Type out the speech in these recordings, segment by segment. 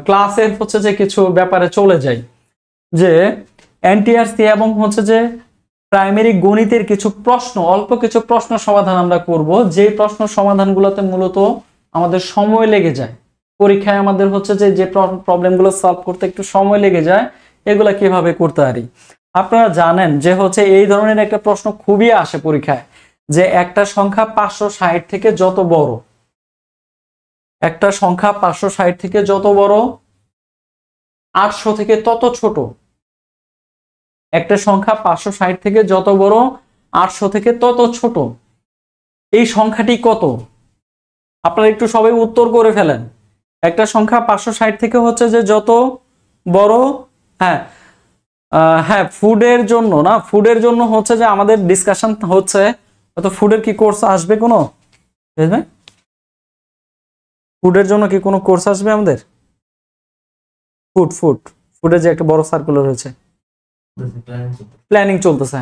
ক্লাসের হচ্ছে যে কিছু ব্যাপারে চলে যাই, যে এনটিআরসি এবং হচ্ছে যে প্রাইমারি গণিতের কিছু প্রশ্ন, অল্প কিছু প্রশ্ন সমাধান আমরা করব, যে প্রশ্ন সমাধানগুলোতে মূলত আমাদের সময় লেগে যায়, পরীক্ষায় আমাদের হচ্ছে যে প্রবলেমগুলো সলভ করতে একটু সময় লেগে যায়, এগুলা কিভাবে করতে পারি। আপনারা জানেন যে হচ্ছে এই ধরনের একটা প্রশ্ন খুবই আসে পরীক্ষায়, যে একটা সংখ্যা 560 থেকে যত বড়, একটা সংখ্যা 560 থেকে যত বড়, 800 থেকে তত ছোট, একটা সংখ্যা 560 থেকে যত বড়, 800 থেকে তত ছোট, এই সংখ্যাটি কত? আপনারা একটু সবাই উত্তর করে ফেলেন। একটা সংখ্যা 560 থেকে হচ্ছে যে যত বড়, হ্যাঁ হ্যাঁ ফুডের জন্য না, ফুডের জন্য হচ্ছে যে আমাদের ডিসকাশন হচ্ছে, তো ফুডের কি কোর্স আসবে কোনো? ফুডের জন্য কি কোনো কোর্স আসবে আমাদের? ফুডের যে একটা বড় সার্কুলার হয়েছে, প্ল্যানিং চলতেছে।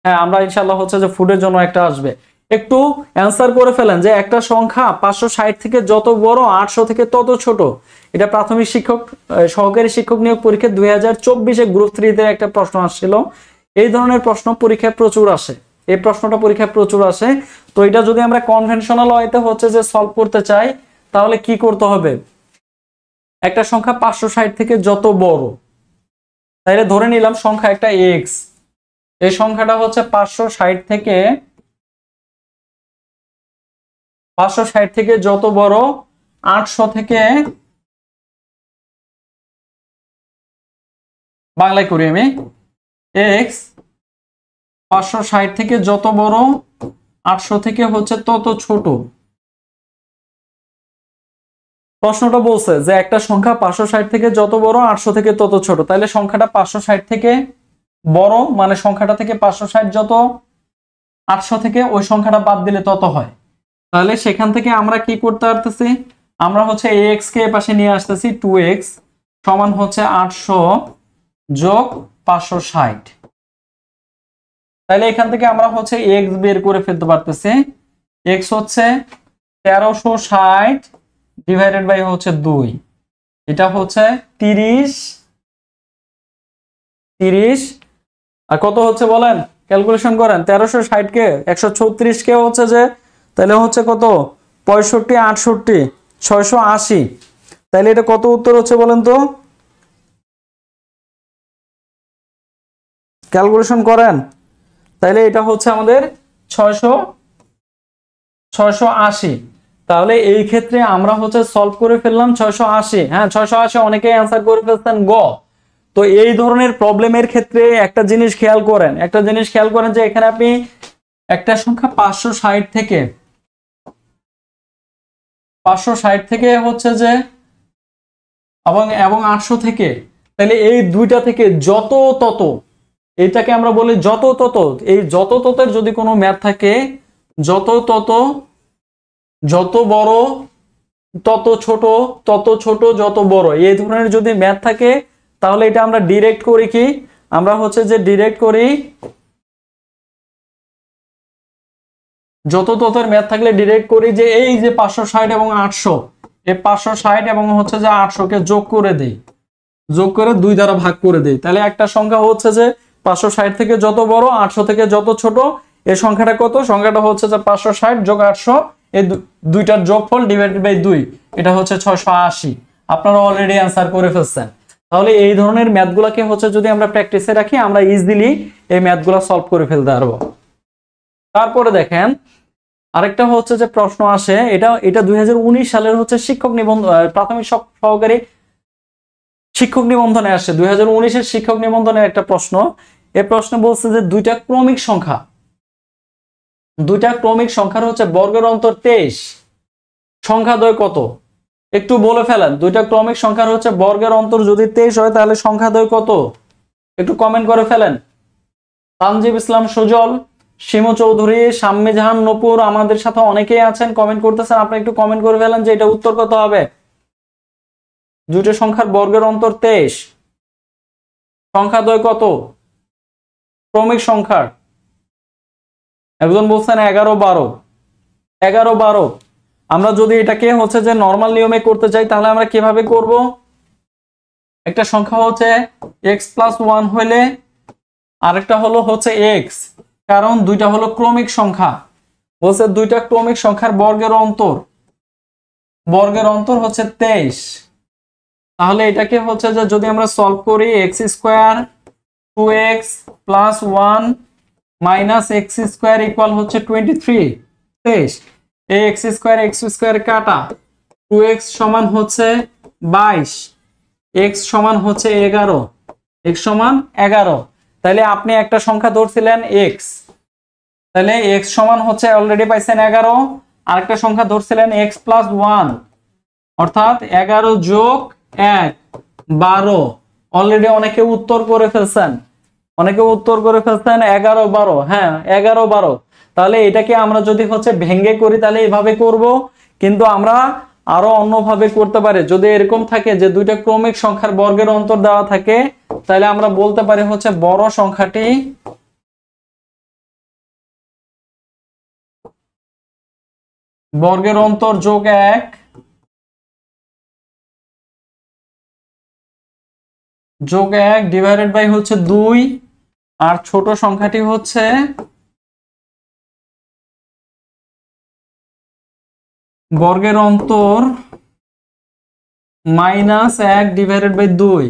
হ্যাঁ আমরা ইনশাআল্লাহ হচ্ছে যে ফুডের জন্য একটা আসবে। একটু অ্যান্সার করে ফেলেন যে একটা সংখ্যা 560 থেকে যত বড়, 800 থেকে তত ছোট। এটা প্রাথমিক শিক্ষক সহকারী শিক্ষক নিয়োগ পরীক্ষা 2024 গ্রুপ 3 তে একটা প্রশ্ন আসছিল। এই ধরনের প্রশ্ন পরীক্ষায় প্রচুর আসে, এই প্রশ্নটা পরীক্ষায় প্রচুর আসে। তো এটা যদি আমরা কনভেনশনাল ওয়েতে হচ্ছে যে সলভ করতে চাই, তাহলে কি করতে হবে? একটা সংখ্যা 560 থেকে যত বড়, তাইলে ধরে নিলাম সংখ্যা একটা এক্স, এই সংখ্যাটা হচ্ছে 560 থেকে যত বড়, 800 থেকে, বাংলায় করি আমি, এক্স 560 থেকে যত বড়, 800 থেকে হচ্ছে তত ছোট। প্রশ্নটা বলছে যে একটা সংখ্যা 560 থেকে যত বড়, 800 থেকে তত ছোট, তাহলে সংখ্যাটা 560 থেকে বড়, মানে সংখ্যাটা থেকে 560 যত, 800 থেকে ওই সংখ্যাটা বাদ দিলে তত হয়। তাহলে সেখান থেকে আমরা কি করতে পারতেছি? আমরা হচ্ছে এক্স কে পাশে নিয়ে আসতেছি, 2x সমান হচ্ছে 800 যোগ 560। তাহলে এখান থেকে আমরা হচ্ছে x বের করে ফেলতে পারতেছি। x হচ্ছে 1360 ডিভাইডেড বাই হচ্ছে 2, এটা হচ্ছে 30 আর কত হচ্ছে বলেন, ক্যালকুলেশন করেন। 1360 কে 136 কে হচ্ছে যে, তাহলে হচ্ছে কত, 65 68 680। তাহলে এটা কত উত্তর হচ্ছে বলেন তো, ক্যালকুলেশন করেন। তাহলে এটা হচ্ছে আমাদের 680। তাহলে এই ক্ষেত্রে আমরা হচ্ছে সলভ করে ফেললাম 680। হ্যাঁ 680 অনেকেই অ্যান্সার করে ফেলছেন গ। তো এই ধরনের প্রবলেমের ক্ষেত্রে একটা জিনিস খেয়াল করেন, যে এখানে আপনি একটা সংখ্যা 560 থেকে হচ্ছে যে এবং 800 থেকে, তাহলে এই দুইটা থেকে যত তত, এটাকে আমরা বলি যত তত। এই যত ততের যদি কোনো ম্যাথ থাকে, যত তত, যত বড় তত ছোট, তত ছোট যত বড়, এই ধরনের যদি ম্যাথ থাকে, তাহলে এটা আমরা ডিরেক্ট করি কি, আমরা হচ্ছে যে ডিরেক্ট করি, যত ততের ম্যাথ থাকলে ডিরেক্ট করি যে এই যে 560 এবং 800, এই 560 এবং হচ্ছে যে 800 কে যোগ করে দেই, যোগ করে 2 দ্বারা ভাগ করে দেই। তাহলে একটা সংখ্যা হচ্ছে যে 560 থেকে যত বড়, 800 থেকে যত ছোট, এই সংখ্যাটা কত? সংখ্যাটা হচ্ছে যে 560 যোগ 800, এই দুইটার যোগফল ডিভাইডেড বাই 2, এটা হচ্ছে 680। আপনারা অলরেডি অ্যান্সার করে ফেলছেন। তাহলে এই ধরনের ম্যাথগুলোকে হচ্ছে যদি আমরা প্র্যাকটিসে রাখি, আমরা ইজিলি এই ম্যাথগুলো সলভ করে ফেলতে পারবো। তারপরে দেখেন আরেকটা হচ্ছে যে প্রশ্ন আসে, এটা 2019 সালের হচ্ছে শিক্ষক নিবন্ধন, প্রাথমিক সহকারী শিক্ষক নিবন্ধনে আসে, 2019-এর শিক্ষক নিবন্ধনের একটা প্রশ্ন। এই প্রশ্নে বলছে যে দুইটা ক্রমিক সংখ্যার হচ্ছে বর্গের অন্তর 23, সংখ্যাদ্বয় কত? একটু বলে ফেলেন, দুইটা ক্রমিক সংখ্যার হচ্ছে বর্গের অন্তর যদি 23 হয়, তাহলে সংখ্যাদ্বয় কত? একটু কমেন্ট করে ফেলেন। তানজিব ইসলাম সুজল, শিমু চৌধুরী, শাম্মী জাহান নূপুর আমাদের সাথে অনেকেই আছেন, কমেন্ট করতেছেন। আপনি একটু কমেন্ট করে ফেলেন যে এটা উত্তর কত হবে। দুইটা সংখ্যার বর্গের অন্তর 23, সংখ্যাদ্বয় কত? ক্রমিক সংখ্যার একজন বলছেন 11 12, আমরা যদি এটাকে হচ্ছে যে নরমাল নিয়মে করতে চাই তাহলে আমরা কিভাবে করব? একটা সংখ্যা হচ্ছে x+1 হলে আরেকটা হলো হচ্ছে x, কারণ দুইটা হলো ক্রমিক সংখ্যা। বলছে দুইটা ক্রমিক সংখ্যার বর্গের অন্তর হচ্ছে 23। তাহলে এটাকে হচ্ছে যে যদি আমরা সলভ করি x² 2x + 1 - x² ইকুয়াল হচ্ছে 23। এই x² কাটা 2x সমান হচ্ছে 22, x সমান হচ্ছে 11, x সমান 11। তাহলে আপনি একটা সংখ্যা ধরছিলেন x, তাহলে x সমান হচ্ছে অলরেডি পাইছেন 11, আরেকটা সংখ্যা ধরছিলেন x+1 অর্থাৎ 11 + 1 12। অলরেডি অনেকে উত্তর করে ফেলছেন 11 12। হ্যাঁ 11 12। তাহলে এটাকে আমরা যদি হচ্ছে ভেঙে করি তাহলে এইভাবে করব, কিন্তু আমরা আরো অন্যভাবে করতে পারি। যদি এরকম থাকে যে দুইটা ক্রমিক সংখ্যার বর্গের অন্তর দেওয়া থাকে তাহলে আমরা বলতে পারি হচ্ছে বড় সংখ্যাটি বর্গের অন্তর যোগ 1 ডিভাইডেড বাই হচ্ছে 2, আর ছোট সংখ্যাটি হচ্ছে বর্গের অন্তর -1 ডিভাইডেড বাই 2।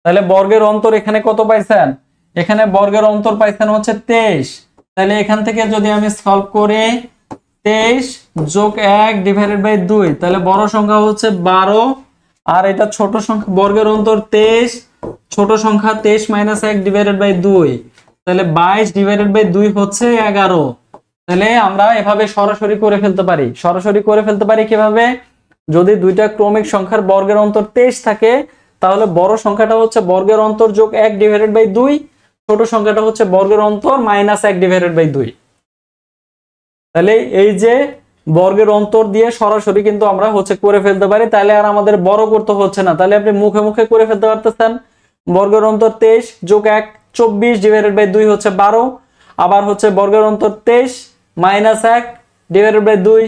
তাহলে বর্গের অন্তর এখানে কত পাইছেন? এখানে বর্গের অন্তর পাইছেন হচ্ছে 23। তাহলে এখান থেকে যদি আমি সলভ করি 23 + 1 ডিভাইডেড বাই 2, তাহলে বড় সংখ্যা হচ্ছে 12, আর এটা ছোট সংখ্যা বর্গের অন্তর 23, ছোট সংখ্যা 23 - 1 ডিভাইডেড বাই 2, তাহলে 22 ডিভাইডেড বাই 2 হচ্ছে 11। তাহলে আমরা এভাবে সরাসরি করে ফেলতে পারি কিভাবে? যদি দুইটা ক্রমিক সংখ্যার বর্গের অন্তর 23 থাকে তাহলে বড় সংখ্যাটা হচ্ছে বর্গের অন্তর যোগ 1 ডিভাইডেড বাই 2, ছোট সংখ্যাটা হচ্ছে বর্গের অন্তর -1 ডিভাইডেড বাই 2। তাহলে এই যে বর্গের অন্তর দিয়ে সরাসরি কিন্তু আমরা হচ্ছে করে ফেলতে পারি, তাহলে আর আমাদের বড় করতে হচ্ছে না। তাহলে আপনি মুখে মুখে করে ফেলতে পারতেছেন। বর্গের অন্তর 23 যোগ 1 24 ডিভাইডেড বাই 2 হচ্ছে 12, আবার হচ্ছে বর্গের অন্তর 23 - 1 ডিভাইডেড বাই 2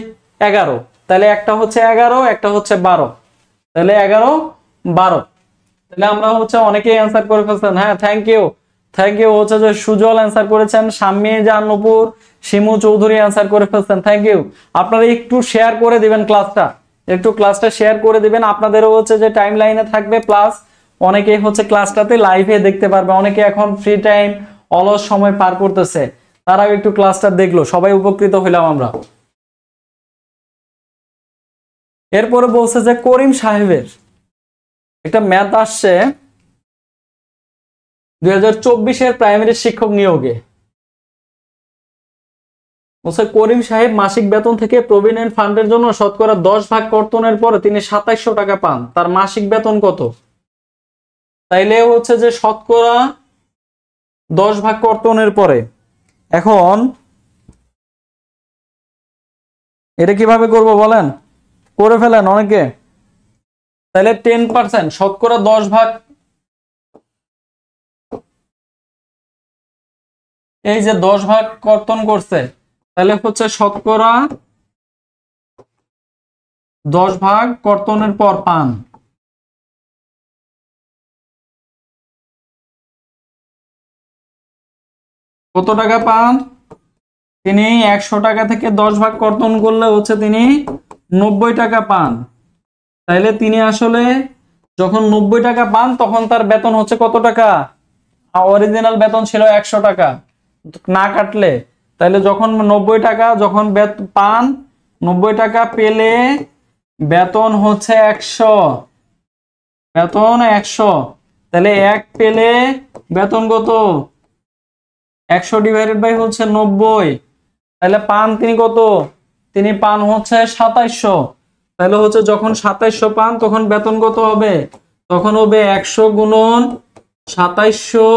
11। তাহলে একটা হচ্ছে 11, একটা হচ্ছে 12, তাহলে 11 12। তাহলে আমরা হচ্ছে অনেকেই অ্যান্সার করে ফেলছেন। হ্যাঁ থ্যাংক ইউ হচ্ছে যে সুজল অ্যান্সার করেছেন, শাম্মী জাহান্নপুর, শিমু চৌধুরী অ্যান্সার করে ফেলছেন। Thank you. আপনারা একটু শেয়ার করে দিবেন ক্লাসটা শেয়ার করে দিবেন। আপনাদেরও হচ্ছে যে টাইম লাইনে থাকবে, প্লাস অনেকেই হচ্ছে ক্লাসটাতে লাইভে দেখতে পারবে। অনেকে এখন ফ্রি টাইম অলস সময় পার করতেছে, তারাও একটু ক্লাসটা দেখলো, সবাই উপকৃত হইলাম আমরা। এরপরে বলছে যে করিম সাহেবের একটা ম্যাথ আসছে 2024-এর প্রাইমারি শিক্ষক নিয়োগে। বলছে করিম সাহেব মাসিক বেতন থেকে প্রভিডেন্ট ফান্ডের জন্য শতকরা 10 ভাগ কর্তনের পরে তিনি 2700 টাকা পান। তার মাসিক বেতন কত? তাইলে হচ্ছে যে শতকরা 10 ভাগ কর্তনের পরে, এখন এটা কিভাবে করব বলেন? করে ফেলেন অনেকে। তাহলে 10%, শতকরা 10 ভাগ, এই যে 10 ভাগ কর্তন করছে, তাহলে হচ্ছে শতকরা 10 ভাগ কর্তনের পর পান। কত টাকা পান? তিনি 100 টাকা থেকে 10 ভাগ কর্তন করলে হচ্ছে তিনি 90 টাকা পান। তাইলে তিনি আসলে যখন 90 টাকা পান তখন তার বেতন হচ্ছে কত টাকা? অরিজিনাল বেতন ছিল 100 টাকা না কাটলে। তাইলে যখন 90 টাকা যখন পান, 90 টাকা পেলে বেতন হচ্ছে 100, বেতন 100। তাহলে 1 পেলে বেতন কত? 100 ডিভাইডেড বাই হচ্ছে 90। তাহলে পান তিনি কত? তিনি পান হচ্ছে 2700। তাহলে হচ্ছে যখন 2700 পান তখন বেতন কত হবে? তখন হবে 100 গুণন 2700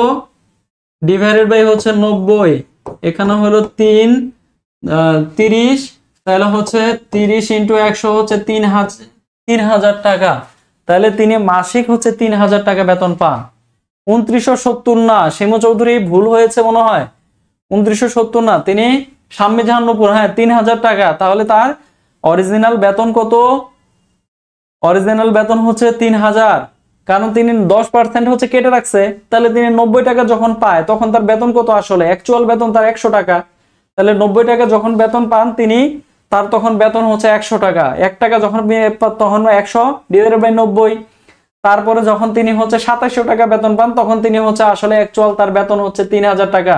ডিভাইডেড বাই হচ্ছে 90। এখানে হলো 30। তাহলে হচ্ছে 30 × 100 হচ্ছে 3000 টাকা। তাহলে তিনি মাসিক হচ্ছে 3000 টাকা বেতন পান। 2970 না, শিমু চৌধুরী ভুল হয়েছে মনে হয়, 2970 না, তিনি শাম্মী জাহান্নপুর, হ্যাঁ 3000 টাকা। তাহলে তার অরিজিনাল বেতন কত? অরিজিনাল বেতন হচ্ছে 3000, কারণ তিনি 10% হচ্ছে কেটে রাখছে। তাহলে তিনি 90 টাকা যখন পায় তখন তার বেতন কত? আসলে অ্যাকচুয়াল বেতন তার 100 টাকা। তাহলে 90 টাকা যখন বেতন পান তিনি, তার তখন বেতন হচ্ছে 100 টাকা। 1 টাকা যখন তখন 100/90। তারপরে যখন তিনি হচ্ছে 2700 টাকা বেতন পান তখন তিনি হচ্ছে আসলে অ্যাকচুয়াল তার বেতন হচ্ছে 3000 টাকা।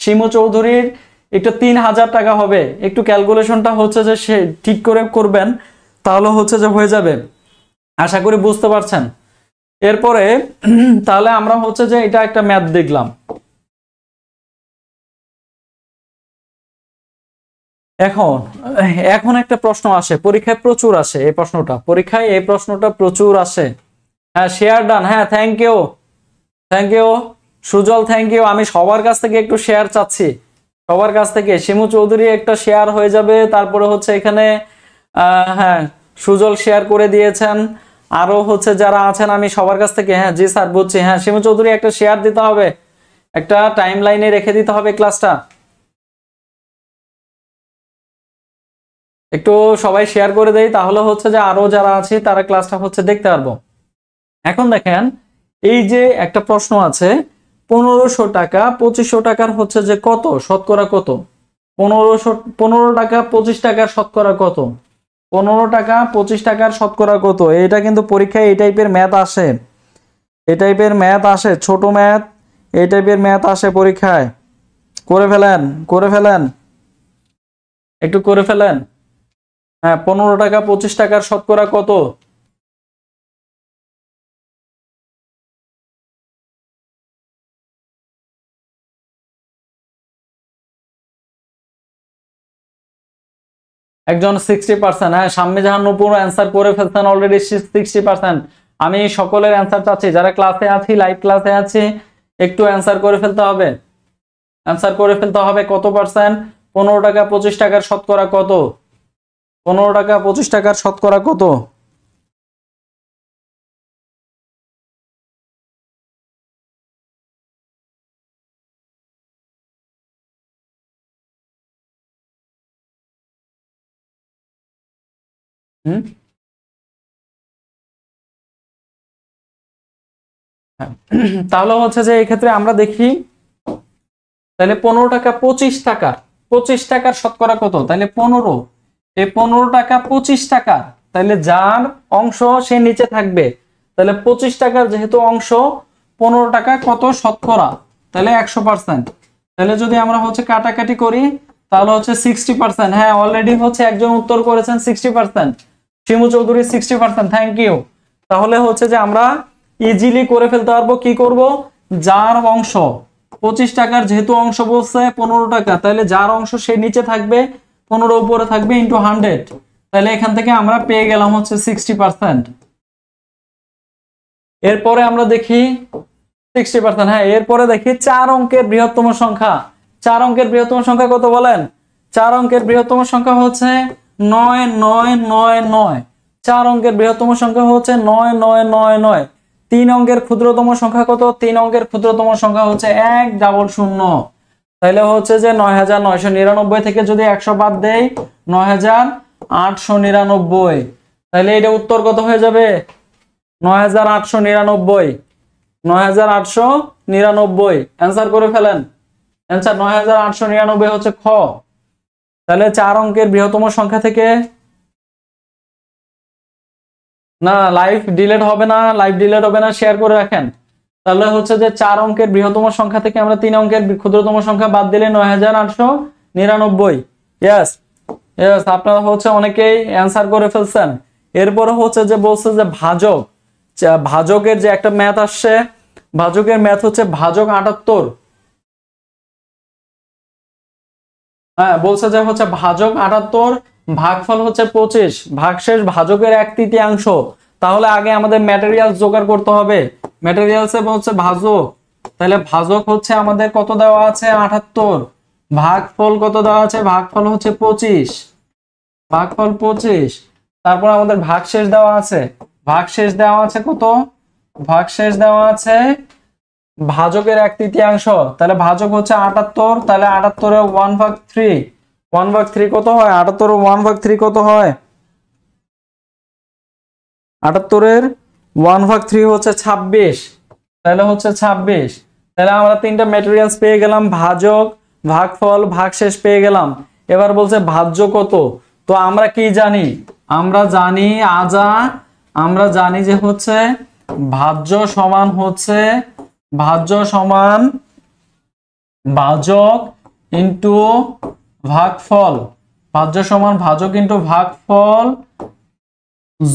শিমু চৌধুরীর একটু 3000 টাকা হবে। একটু ক্যালকুলেশনটা হচ্ছে যে সে ঠিক করে করবেন, তাহলে হচ্ছে যে হয়ে যাবে। আশা করি বুঝতে পারছেন। এরপরে তাহলে আমরা হচ্ছে যে এটা একটা ম্যাথ দেখলাম। এখন এখন একটা প্রশ্ন আসে, পরীক্ষায় প্রচুর আসে এই প্রশ্নটা, পরীক্ষায় এই প্রশ্নটা প্রচুর আসে। হ্যাঁ, শেয়ার ডান। হ্যাঁ, thank you, thank you Sujal, thank you. আমি সবার কাছ থেকে একটু শেয়ার চাচ্ছি, সবার কাছ থেকে। শিমু চৌধুরী একটা শেয়ার হয়ে যাবে, তারপরে হচ্ছে এখানে হ্যাঁ সুজল শেয়ার করে দিয়েছেন, আরো হচ্ছে যারা আছেন আমি সবার কাছ থেকে। হ্যাঁ জি স্যার বুঝছি। হ্যাঁ শিমু চৌধুরী একটা শেয়ার দিতে হবে, একটা টাইম লাইনে রেখে দিতে হবে ক্লাসটা। একটু সবাই শেয়ার করে দেই, তাহলে হচ্ছে যে আরো যারা আছে তারা ক্লাসটা হচ্ছে দেখতে পারবো। এখন দেখেন, এই যে একটা প্রশ্ন আছে, 1500 টাকা 2500 টাকার হচ্ছে যে কত শতকরা কত? 15 টাকা 25 টাকার শতকরা কত? 15 টাকা 25 টাকার শতকরা কত? এটা কিন্তু পরীক্ষায় এই টাইপের ম্যাথ আসে, এই টাইপের ম্যাথ আসে, ছোট ম্যাথ, এই টাইপের ম্যাথ আসে পরীক্ষায়। করে ফেলেন, করে ফেলেন, একটু করে ফেলেন। হ্যাঁ, 15 টাকা 25 টাকার শতকরা কত? একজন 60%। হ্যাঁ, সাম্মী জাহান নূপুর অ্যান্সার করে ফেলছেন অলরেডি 60%। আমি সকলের অ্যান্সার চাচ্ছি, যারা ক্লাসে আছি, লাইভ ক্লাসে আছি, একটু অ্যান্সার করে ফেলতে হবে, অ্যান্সার করে ফেলতে হবে। কত পার্সেন্ট? 15 টাকা 25 টাকার শতকরা কত? 15 টাকা 25 টাকার শতকরা কত? হুম, হ্যাঁ। তাহলে হচ্ছে যে এই ক্ষেত্রে আমরা দেখি, তাহলে 15 টাকা 25 টাকা, 25 টাকার শতকরা কত? তাহলে 15, এই 15 টাকা 25 টাকা, তাহলে যার অংশ সে নিচে থাকবে। তাহলে 25 টাকার যেহেতু অংশ, 15 টাকা কত শতকরা? তাহলে 100%। তাহলে যদি আমরা হচ্ছে কাটাকাটি করি তাহলে হচ্ছে 60%। হ্যাঁ, অলরেডি হচ্ছে একজন উত্তর করেছেন 60%, শিমু চৌধুরী 60%, থ্যাংক ইউ। তাহলে হচ্ছে যে আমরা ইজিলি করে ফেলতে পারবো। কি করব? যার অংশ 25 টাকার যেহেতু অংশ বলছে 15 টাকা, তাহলে যার অংশ সে নিচে থাকবে, 15 উপরে থাকবে, ইন্টু 100। তাহলে এখান থেকে আমরা পেয়ে গেলাম হচ্ছে 60%। এরপরে আমরা দেখি 60%। হ্যাঁ, এরপরে দেখি 4 অঙ্কের বৃহত্তম সংখ্যা। 4 অঙ্কের বৃহত্তম সংখ্যা কত বলেন? 4 অঙ্কের বৃহত্তম সংখ্যা হচ্ছে 9999। 4 অঙ্কের বৃহত্তম সংখ্যা হচ্ছে 9999। 3 অঙ্কের ক্ষুদ্রতম সংখ্যা কত? 3 অঙ্কের ক্ষুদ্রতম সংখ্যা হচ্ছে 100। তাহলে হচ্ছে যে 9999 থেকে যদি 100 বাদ দেই 9899। তাহলে এটা উত্তর কত হয়ে যাবে? 9899। 9899 অ্যান্সার করে ফেলেন। অ্যান্সার 9899 হচ্ছে খ। তাহলে 4 অঙ্কের বৃহত্তম সংখ্যা থেকে, না লাইভ ডিলেট হবে না, লাইভ ডিলেট হবে না, শেয়ার করে রাখেন। তাহলে হচ্ছে যে 4 অঙ্কের বৃহত্তম সংখ্যা থেকে আমরা 3 অঙ্কের ক্ষুদ্রতম সংখ্যা বাদ দিলে 9899। ইয়েস, ইয়েস, আপনারা হচ্ছে অনেকেই অ্যান্সার করে ফেলছেন। এরপরে হচ্ছে যে বলছে যে ভাজক, ভাজকের যে একটা ম্যাথ আসছে, ভাজকের ম্যাথ হচ্ছে ভাজক 78। হ্যাঁ, বলছে যে হচ্ছে ভাজক 78, ভাগফল হচ্ছে 25, ভাগশেষ ভাজকের 1/3। তাহলে আগে আমাদের ম্যাটেরিয়ালস জোগাড় করতে হবে। ম্যাটেরিয়ালস হচ্ছে ভাজক, তাহলে ভাজক হচ্ছে আমাদের কত দেওয়া আছে? 78। ভাগফল কত দেওয়া আছে? ভাগফল হচ্ছে 25, ভাগফল 25। তারপর আমাদের ভাগশেষ দেওয়া আছে, ভাগশেষ দেওয়া আছে কত? ভাগশেষ দেওয়া আছে ভাজকের 1/3। তাহলে ভাজক হচ্ছে 78, তাহলে 78 এর 1/3, 1/3 কত হয়? 78 এর 1/3 কত হয়? 78-এর 1/3 হচ্ছে 26, তাহলে হচ্ছে 26। তাহলে আমরা তিনটা ম্যাটেরিয়ালস পেয়ে গেলাম, ভাজক, ভাগফল, ভাগশেষ পেয়ে গেলাম। এবার বলছে ভাজ্য কত। তো আমরা কি জানি, আমরা জানি যে হচ্ছে ভাজ্য সমান হচ্ছে ভাজক ইন্টু ভাগফল, ভাজ্য সমান ভাজক ইন্টু ভাগফল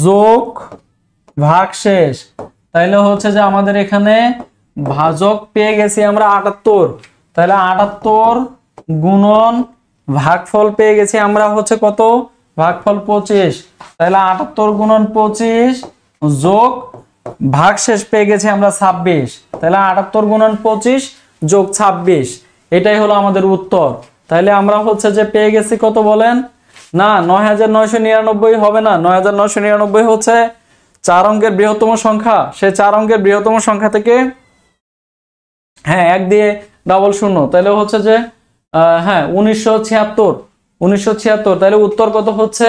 যোগ ভাগশেষ। তাইলে হচ্ছে যে আমাদের এখানে ভাজক পেয়ে গেছি আমরা 78, তাহলে 78 গুণন ভাগফল পেয়ে গেছি আমরা হচ্ছে কত, ভাগফল 25, তাহলে 78 গুণন 25 যোগ ভাগশেষ পেয়ে গেছি আমরা 26, তাহলে 78 গুণন 25 যোগ 26, এটাই হলো আমাদের উত্তর। তাহলে আমরা হচ্ছে যে পেয়ে গেছি কত বলেন, না 9999 হবে না, 9999 হচ্ছে 4 অঙ্কের বৃহত্তম সংখ্যা। সে 4 অঙ্কের বৃহত্তম সংখ্যা থেকে হ্যাঁ 1 দিয়ে ডাবল শূন্য, তাহলে হচ্ছে যে হ্যাঁ 1976। তাহলে উত্তর কত হচ্ছে,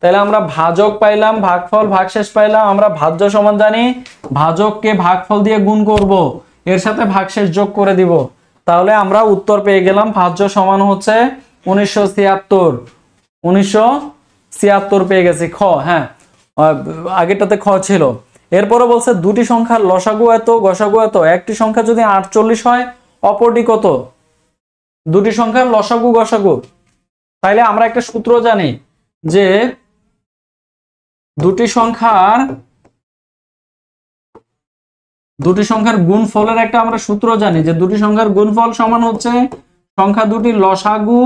তাহলে আমরা ভাজক পাইলাম, ভাগফল ভাগশেষ পাইলাম। আমরা ভাজ্য সমান জানি, ভাজককে ভাগফল দিয়ে গুণ করব, এর সাথে ভাগশেষ যোগ করে দিব, তাহলে আমরা উত্তর পেয়ে গেলাম ভাজ্য সমান হচ্ছে 1976 পেয়ে গেছি। খ, হ্যাঁ আগেরটাতে খ ছিল। এরপরে বলছে দুটি সংখ্যার লসাগু এত গসাগু এত, একটি সংখ্যা যদি 48 হয় অপরটি কত। দুটি সংখ্যার লসাগু গসাগু, তাইলে আমরা একটা সূত্র জানি যে দুটি সংখ্যার গুণফলের একটা আমরা সূত্র জানি যে দুটি সংখ্যার গুণফল সমান হচ্ছে সংখ্যা দুটি লসাগু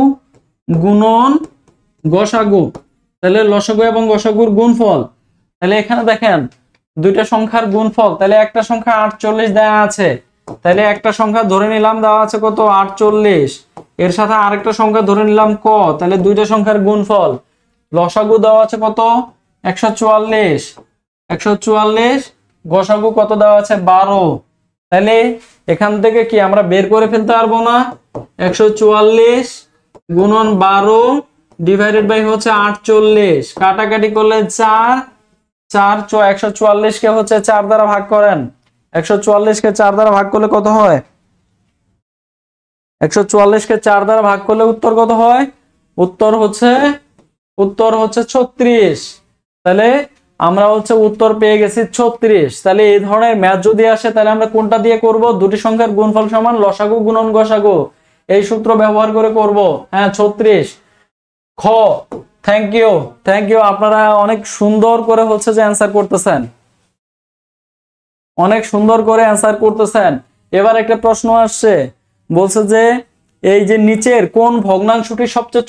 গুণন গসাগু। তাহলে লসাগু এবং গসাগুর গুণফল, তাহলে এখানে দেখেন দুইটা সংখ্যার গুণফল, তাহলে একটা সংখ্যা 48 দেওয়া আছে, তাহলে একটা সংখ্যা ধরে নিলাম দেওয়া আছে কত 48, এর সাথে আরেকটা সংখ্যা ধরে নিলাম ক, তাহলে দুইটা সংখ্যার গুণফল। লসাগু দেওয়া আছে কত 144, গসাগু কত দেওয়া আছে 12, তাহলে এখান থেকে কি আমরা বের করে ফেলতে পারবো না, 144 গুণন 12 ডিভাইডেড বাই হচ্ছে 48, কাটাকাটি করলে 4 144 কে হচ্ছে 4 দ্বারা ভাগ করেন, 144 কে 4 দ্বারা ভাগ করলে কত হয়, 144 কে 4 দ্বারা ভাগ করলে উত্তর কত হয়, উত্তর হচ্ছে 36। তাহলে আমরা হচ্ছে উত্তর পেয়ে গেছি 36। তাহলে এই ধরনের ম্যাথ যদি আসে তাহলে আমরা কোনটা দিয়ে করব, দুটি সংখ্যার গুণফল সমান লসাগু গুণন গসাগু, এই সূত্র ব্যবহার করে করব। হ্যাঁ 36। খ, থ্যাংক ইউ, আপনারা অনেক সুন্দর করে হচ্ছে যে অ্যান্সার করতেছেন, এবার একটা প্রশ্ন আসছে, বলছে যে এই যে নিচের কোন ভগ্নাংশটি সবচেয়ে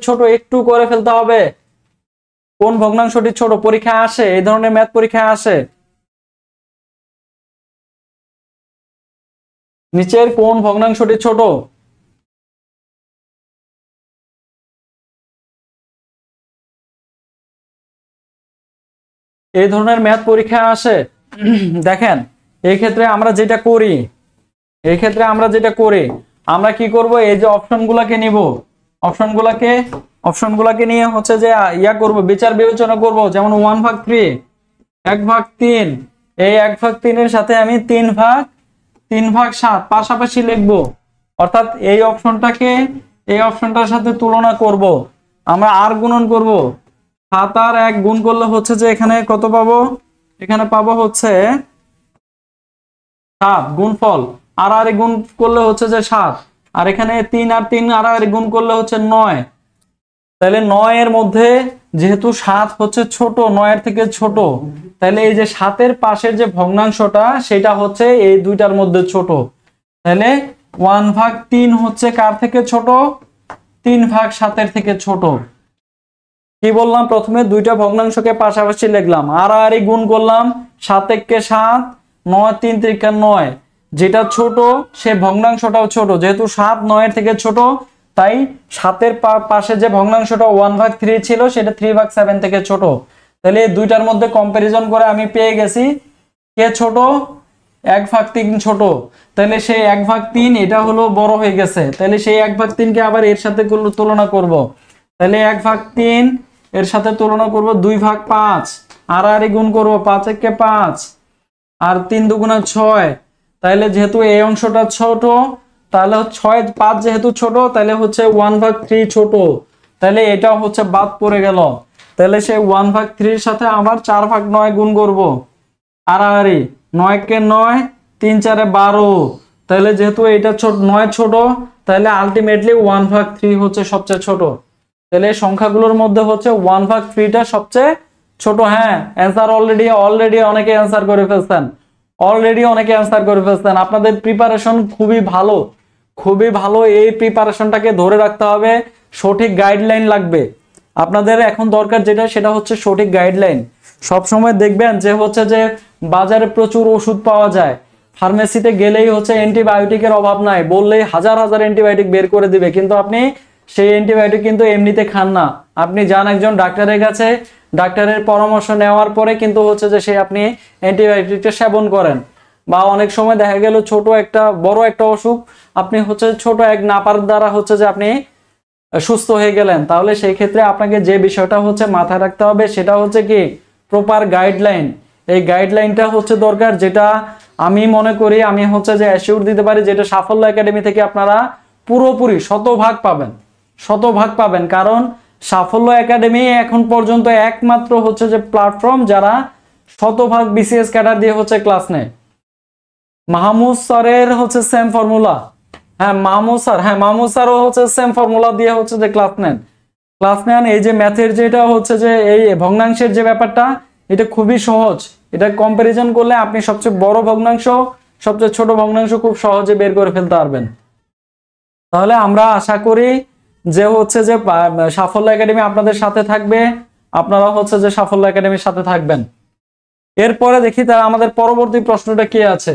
ছোট, একটু করে ফেলতে হবে। কোন ভগ্নাংশটি ছোট পরীক্ষা আসে, এই ধরনের ম্যাথ পরীক্ষায় আসে। নিচের কোন ভগ্নাংশটি ছোট, এই ধরনের ম্যাথ পরীক্ষা আসে। দেখেন এই ক্ষেত্রে আমরা যেটা করি, আমরা কি করব, এই যে অপশনগুলোকে নিব, অপশনগুলোকে নিয়ে হচ্ছে যে করব, বিচার বিবেচনা করব। যেমন 1/3, 1/3, এই 1/3 এর সাথে আমি 3/7 পাশাপাশি লিখবো, অর্থাৎ এই অপশনটাকে এই অপশনটার সাথে তুলনা করব। আমরা আর গুণন করব, 7 আর 1 গুণ করলে হচ্ছে যে এখানে কত পাবো, এখানে পাবো হচ্ছে 7 গুণফল, আর গুণ করলে হচ্ছে যে 7, আর এখানে 3 আর 3 আর গুণ করলে হচ্ছে 9। তাহলে 9 এর মধ্যে যেহেতু 7 হচ্ছে ছোট, 9 এর থেকে ছোট, তাহলে এই যে 7 এর পাশের যে ভগ্নাংশটা সেটা হচ্ছে এই দুইটার মধ্যে ছোট। তাহলে 1/3 হচ্ছে কার থেকে ছোট, 3/7 এর থেকে ছোট। কি বললাম, প্রথমে দুইটা ভগ্নাংশকে পাশাপাশি লিখলাম, আর গুণ করলাম, 7 × 7, 9 3 × 9, যেটা ছোট সে ভগ্নাংশটাও ছোট, যেহেতু 7 9 এর থেকে ছোট, তাই 7 এর পাশে যে ভগ্নাংশটা 1/3 ছিল সেটা 3/7 থেকে ছোট। তাহলে এই দুইটার মধ্যে কম্পারিজন করে আমি পেয়ে গেছি কে ছোট, 1/3 ছোট। তাহলে সেই 1/3 এটা হলো বড় হয়ে গেছে, তাহলে সেই 1/3 কে আবার এর সাথে তুলনা করব। তাহলে 1/3 এর সাথে তুলনা করব 2/5, আড়াআড়ি গুণ করব 5 একে 5 আর 3 দুগুণা 6। তাহলে যেহেতু এই অংশটা ছোট, তাহলে 6/5 যেহেতু ছোট, তাহলে হচ্ছে 1/3 ছোট, তাহলে এটা হচ্ছে বাদ পড়ে গেল। তাহলে সেই 1/3 এর সাথে আবার 4/9 গুণ করব, আড়াআড়ি 9 কে 9, 3 4 12। তাহলে যেহেতু এটা ছোট 9 ছোট, তাহলে আলটিমেটলি 1/3 হচ্ছে সবচেয়ে ছোট। তাহলে এই সংখ্যাগুলোর মধ্যে হচ্ছে 1/3টা সবচেয়ে ছোট। হ্যাঁ, অ্যান্সার অলরেডি অনেকে অ্যান্সার করে ফেলছেন, আপনাদের প্রিপারেশন খুবই ভালো। এই প্রিপারেশনটাকে ধরে রাখতে হবে, সঠিক গাইডলাইন লাগবে। আপনাদের এখন দরকার যেটা, সেটা হচ্ছে সঠিক গাইডলাইন। সবসময় দেখবেন যে হচ্ছে যে বাজারে প্রচুর ওষুধ পাওয়া যায়, ফার্মেসিতে গেলেই হচ্ছে অ্যান্টিবায়োটিকের অভাব নাই, বললেই হাজার হাজার অ্যান্টিবায়োটিক বের করে দিবে, কিন্তু আপনি সেই অ্যান্টিবায়োটিক কিন্তু এমনিতে খান না। আপনি যান একজন ডাক্তারের কাছে, ডাক্তারের পরামর্শ নেওয়ার পরে কিন্তু হচ্ছে যে আপনি অ্যান্টিবায়োটিকটা সেবন করেন। বা অনেক সময় দেখা গেল বড় একটা অসুখ, আপনি হচ্ছে ছোট এক নাপার দ্বারা হচ্ছে যে আপনি সুস্থ হয়ে গেলেন। তাহলে সেই ক্ষেত্রে আপনাকে যে বিষয়টা হচ্ছে মাথায় রাখতে হবে, সেটা হচ্ছে কি প্রপার গাইডলাইন। এই গাইডলাইনটা হচ্ছে দরকার, যেটা আমি মনে করি, আমি হচ্ছে যে অ্যাসিউর দিতে পারি, যেটা সাফল্য একাডেমি থেকে আপনারা পুরোপুরি শতভাগ পাবেন। কারণ সাফল্য একাডেমি এখন পর্যন্ত একমাত্র হচ্ছে যে প্ল্যাটফর্ম যারা শতভাগ বিসিএস ক্যাডার দিয়ে হচ্ছে ক্লাস নেয়। মাহমুদ স্যারের হচ্ছে সেম ফর্মুলা, মাহমুদ স্যারও হচ্ছে সেম ফর্মুলা দিয়ে হচ্ছে যে ক্লাস নেন। এই যে ম্যাথের যেটা হচ্ছে যে এই ভগ্নাংশের যে ব্যাপারটা, এটা খুবই সহজ। এটা কম্পারিজন করলে আপনি সবচেয়ে বড় ভগ্নাংশ, সবচেয়ে ছোট ভগ্নাংশ খুব সহজে বের করে ফেলতে পারবেন। তাহলে আমরা আশা করি যে হচ্ছে যে সাফল্য একাডেমি আপনাদের সাথে থাকবে, আপনারা হচ্ছে যে সাফল্য একাডেমির সাথে থাকবেন। এরপরে দেখি তারা আমাদের পরবর্তী প্রশ্নটা কি আছে।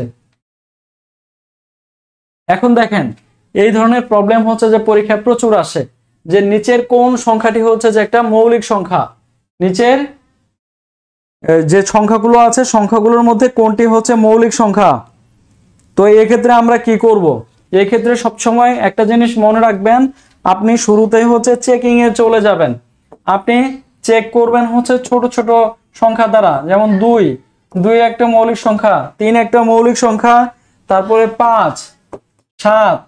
এখন দেখেন, এই ধরনের প্রবলেম হচ্ছে যে পরীক্ষায় প্রচুর আসে, যে নিচের কোন সংখ্যাটি হচ্ছে যে একটা মৌলিক সংখ্যা, নিচের যে সংখ্যাগুলো আছে সংখ্যাগুলোর মধ্যে কোনটি হচ্ছে মৌলিক সংখ্যা। তো এক্ষেত্রে আমরা কি করব, এক্ষেত্রে সবসময় একটা জিনিস মনে রাখবেন, আপনি শুরুতেই হচ্ছে চেকিং এ চলে যাবেন। আপনি চেক করবেন হচ্ছে ছোট ছোট সংখ্যা দ্বারা, যেমন 2 একটা মৌলিক সংখ্যা, 3 একটা মৌলিক সংখ্যা, তারপরে 5, 7,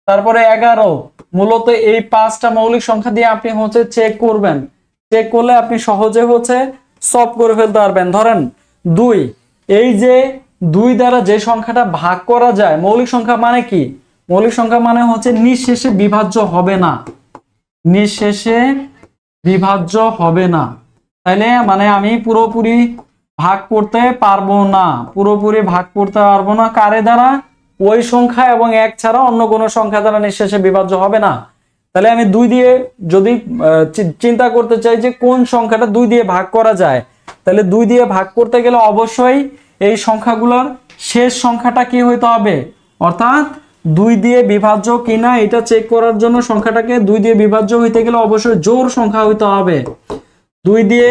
তারপরে 11। মূলত এই 5টা মৌলিক সংখ্যা দিয়ে আপনি হচ্ছে চেক করবেন। চেক করলে আপনি সহজে হচ্ছে সলভ করে ফেলতে পারবেন। ধরেন 2, এই যে 2 দ্বারা যে সংখ্যাটা ভাগ করা যায়, মৌলিক সংখ্যা মানে কি? মৌলিক সংখ্যা মানে হচ্ছে নিঃশেষে বিভাজ্য হবে না। তাইলে মানে আমি পুরোপুরি ভাগ করতে পারবো না, কারে দ্বারা? ওই সংখ্যা এবং 1 ছাড়া অন্য কোনো সংখ্যা দ্বারা নিঃশেষে বিভাজ্য হবে না। তাহলে আমি 2 দিয়ে যদি চিন্তা করতে চাই যে কোন সংখ্যাটা 2 দিয়ে ভাগ করা যায়, তাহলে 2 দিয়ে ভাগ করতে গেলে অবশ্যই এই সংখ্যাগুলোর শেষ সংখ্যাটা কি হইতে হবে, অর্থাৎ 2 দিয়ে বিভাজ্য কিনা এটা চেক করার জন্য সংখ্যাটাকে 2 দিয়ে বিভাজ্য হইতে গেলে অবশ্যই জোড় সংখ্যা হইতে হবে। 2 দিয়ে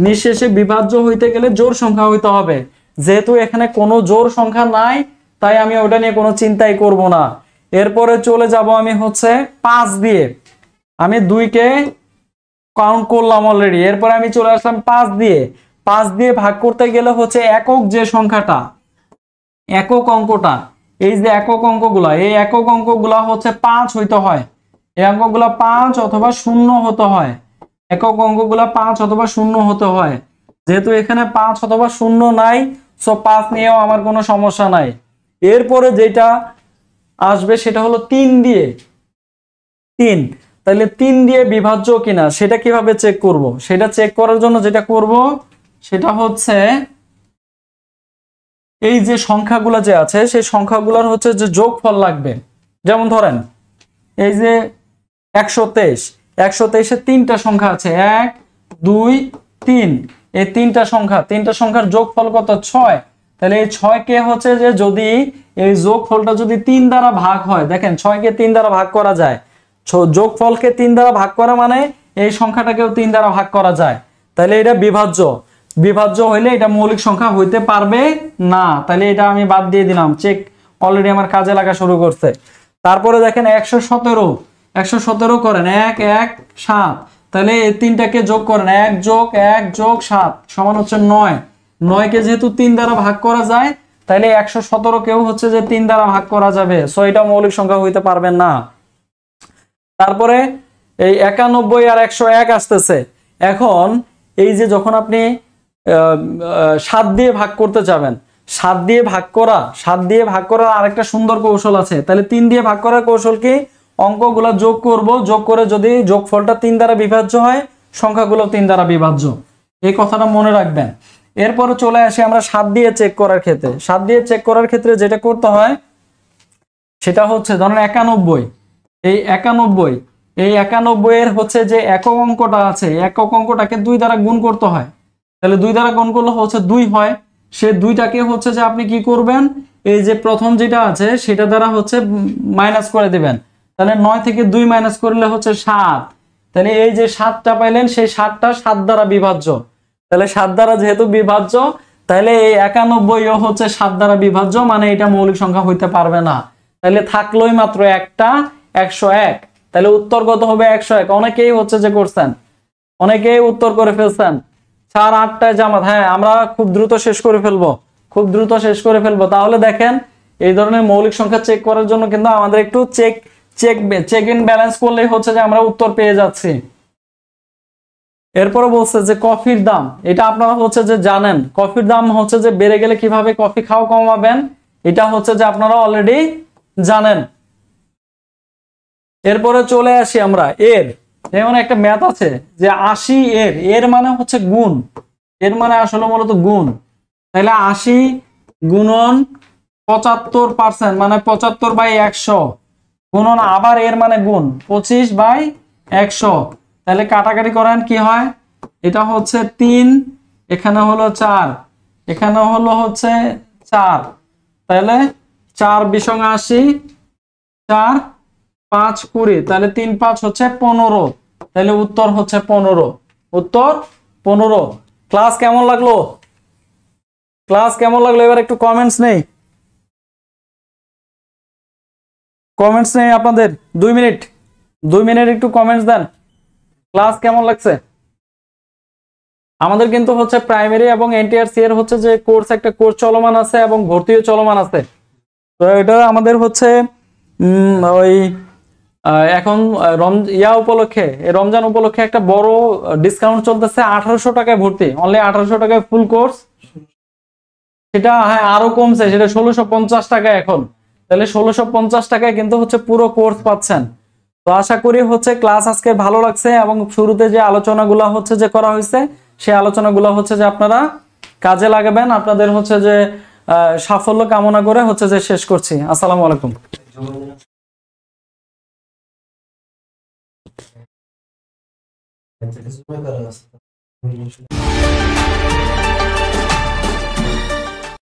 নিঃশেষে বিভাজ্য হইতে গেলে জোড় সংখ্যা হইতে হবে। যেহেতু এখানে কোনো জোড় সংখ্যা নাই, তাই আমি ওটা নিয়ে কোনো চিন্তাই করব না। এরপরে চলে যাব আমি হচ্ছে 5 দিয়ে, আমি 2 কে কাউন্ট করলাম অলরেডি। এরপরে আমি চলে আসলাম 5 দিয়ে ভাগ করতে গেলে হচ্ছে একক যে সংখ্যাটা, একক অঙ্কটা, এই যে একক অঙ্কগুলা, এই একক অঙ্কগুলা হচ্ছে 5 হইতে হয়। এই অঙ্কগুলা 5 অথবা 0 হতে হয়। একক অঙ্কগুলা 5 অথবা 0 হতে হয়। যেহেতু এখানে 5 অথবা 0 নাই, সো 5 নিয়েও আমার কোনো সমস্যা নাই। এরপরে যেটা আসবে সেটা হলো 3 দিয়ে। তাহলে 3 দিয়ে বিভাজ্য কিনা সেটা কিভাবে চেক করব? সেটা চেক করার জন্য যেটা করব সেটা হচ্ছে এই যে সংখ্যাগুলো যে আছে, সেই সংখ্যাগুলোর হচ্ছে যে যোগফল লাগবে। যেমন ধরেন এই যে 123 এর 3টা সংখ্যা আছে, 1 2 3। এই 3টা সংখ্যার যোগফল কত? 6। তাহলে এই 6 কে হচ্ছে যে যদি এই যোগফলটা যদি 3 দ্বারা ভাগ হয়, দেখেন 6 কে 3 দ্বারা ভাগ করা যায়, যোগফলকে 3 দ্বারা ভাগ করা মানে এই সংখ্যাটাকেও 3 দ্বারা ভাগ করা যায়। তাহলে এটা বিভাজ্য হইলে এটা মৌলিক সংখ্যা হইতে পারবে না। তাহলে এটা আমি বাদ দিয়ে দিলাম, চেক অলরেডি আমার কাজে লাগা শুরু করছে। তারপরে দেখেন 117 করেন, 1 1 7। তাহলে এই তিনটাকে যোগ করেন, 1 যোগ 1 যোগ 7 সমান হচ্ছে 9। 9 কে যেহেতু 3 দ্বারা ভাগ করা যায়, তাহলে 117 কেও হচ্ছে যে 3 দ্বারা ভাগ করা যাবে, সো এটা মৌলিক সংখ্যা হইতে পারবে না। তারপরে এই 91 আর 101 আসতেছে। এখন এই যে যখন আপনি 7 দিয়ে ভাগ করতে যাবেন, 7 দিয়ে ভাগ করার আরেকটা সুন্দর কৌশল আছে। তাহলে 3 দিয়ে ভাগ করার কৌশল কি, অঙ্কগুলো যোগ করব, যোগ করে যদি যোগফলটা 3 দ্বারা বিভাজ্য হয়, সংখ্যাগুলো 3 দ্বারা বিভাজ্য, এই কথাটা মনে রাখবেন। এরপরে চলে আসি আমরা 7 দিয়ে চেক করার ক্ষেত্রে। 7 দিয়ে চেক করার ক্ষেত্রে যেটা করতে হয় সেটা হচ্ছে ধরেন 91, এই 91 এর হচ্ছে যে একক অঙ্কটা আছে, একক অঙ্কটাকে 2 দ্বারা গুণ করতে হয়। তাহলে 2 দ্বারা গুণ করলে হচ্ছে 2 হয়। সে 2টাকে হচ্ছে যে আপনি কি করবেন, এই যে প্রথম যেটা আছে সেটা দ্বারা হচ্ছে মাইনাস করে দিবেন। তাহলে 9 থেকে 2 মাইনাস করলে হচ্ছে 7। তাহলে এই যে 7টা পাইলেন, সেই 7টা 7 দ্বারা বিভাজ্য। তাহলে 7 দ্বারা যেহেতু বিভাজ্য, তাহলে এই 91ও হচ্ছে 7 দ্বারা বিভাজ্য, মানে এটা মৌলিক সংখ্যা হইতে পারবে না। তাহলে থাকলোই মাত্র একটা 101। তাহলে উত্তর কত হবে? 101। অনেকেই হচ্ছে যে করছেন, অনেকেই উত্তর করে ফেলছেন 4 8টায় জামাত। হ্যাঁ, আমরা খুব দ্রুত শেষ করে ফেলবো, তাহলে দেখেন এই ধরনের মৌলিক সংখ্যা চেক করার জন্য কিন্তু আমাদের একটু চেক ইন ব্যালেন্স করলেই হচ্ছে যে আমরা উত্তর পেয়ে যাচ্ছি। এরপরে বলছে যে কফির দাম, এটা আপনারা হচ্ছে যে জানেন, কফির দাম হচ্ছে যে বেড়ে গেলে কিভাবে কফি খাওয়া কমাবেন, এটা হচ্ছে যে আপনারা অলরেডি জানেন। এরপরে চলে আসি আমরা যেমন একটা ম্যাথ আছে যে 80 এর মানে হচ্ছে গুণ, এর মানে আসলে মূলত গুণ। তাহলে 80 গুণন 75% মানে 75/100 গুণন আবার এর মানে গুণ 25/100। তাহলে কাটাকাটি করেন কি হয়, এটা হচ্ছে 3, এখানে হলো 4, এখানে হলো হচ্ছে 4। তাহলে 4 বিসং 80, 4 5 20, তাহলে 3 5 হচ্ছে 15। তাহলে উত্তর হচ্ছে 15, উত্তর 15। ক্লাস কেমন লাগলো? এবার একটু কমেন্টস নেই আপনাদের। 2 মিনিট একটু কমেন্টস দেন, ক্লাস কেমন লাগছে? আমাদের কিন্তু হচ্ছে প্রাইমারি এবং এনটিআরসি এর হচ্ছে যে একটা কোর্স চলমান আছে এবং ভর্তিও চলমান আছে। তো এটা আমাদের হচ্ছে ওই এখন উপলক্ষে, রমজান উপলক্ষে একটা বড় ডিসকাউন্ট চলতেছে। 1800 টাকায় ভর্তি, অনলি 1800 টাকায় ফুল কোর্স। সেটা হ্যাঁ আরো কমছে, সেটা 1650 টাকা এখন। তাহলে 1650 টাকায় কিন্তু হচ্ছে পুরো কোর্স পাচ্ছেন। তো আশা করি হচ্ছে ক্লাস আজকে ভালো লাগছে এবং শুরুতে যে আলোচনাগুলো হচ্ছে যে করা হয়েছে, সেই আলোচনাগুলো হচ্ছে যে আপনারা কাজে লাগাবেন। আপনাদের হচ্ছে যে সাফল্য কামনা করে হচ্ছে যে শেষ করছি। আসসালামু আলাইকুম।